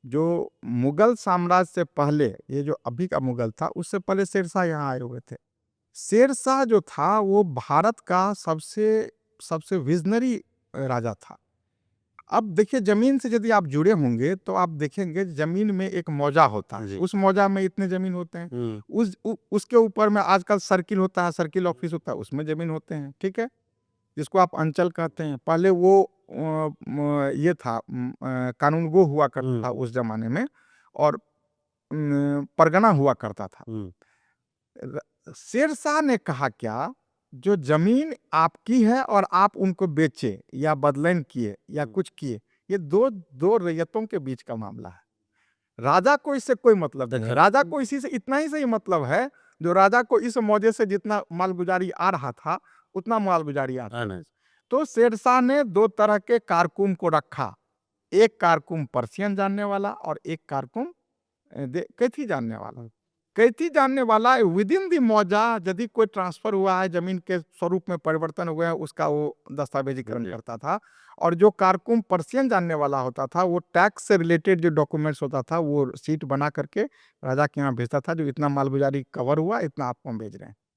जो मुगल साम्राज्य से पहले, ये जो अभी का मुगल था, उससे पहले शेरशाह यहाँ आए हुए थे। शेरशाह जो था वो भारत का सबसे सबसे विजनरी राजा था। अब देखिए, ज़मीन से यदि आप जुड़े होंगे तो आप देखेंगे ज़मीन में एक मौजा होता है, जी। उस मौजा में इतने ज़मीन होते हैं। हुँ। उसके ऊपर में आजकल सर्किल होता है, सर्किल ऑफिस होता है, उसमें ज़मीन होते हैं, ठीक है? जिसको आप अंचल कहते हैं। पहले वो ये था, कानूनगो हुआ करता था उस ज़माने में, और परगना हुआ करता था। हुँ। र शेरशाह ने कहा क्या, जो ज़मीन आपकी है और आप उनको बेचे या बदलैन किए या कुछ किए, ये दो रैयतों के बीच का मामला है। राजा को इससे कोई मतलब नहीं है। राजा को इसी से इतना ही से ही मतलब है, जो राजा को इस मौजे से जितना मालगुजारी आ रहा था, उतना मालगुजारी आता है। तो शेरशाह ने 2 तरह के कारकुन को रखा। एक कारकुन पर्शियन जानने वाला और एक कारकुन कैथी जानने वाला। कैथी जानने वाला विद इन द मौजा यदि कोई ट्रांसफर हुआ है, जमीन के स्वरूप में परिवर्तन हुआ है, उसका वो दस्तावेजीकरण करता था। और जो कारकुन पर्शियन जानने वाला होता था, वो टैक्स से रिलेटेड जो डॉक्यूमेंट्स होता था, वो शीट बना करके राजा के यहाँ भेजता था, जो इतना मालगुजारी कवर हुआ, इतना आपको हम भेज रहे हैं।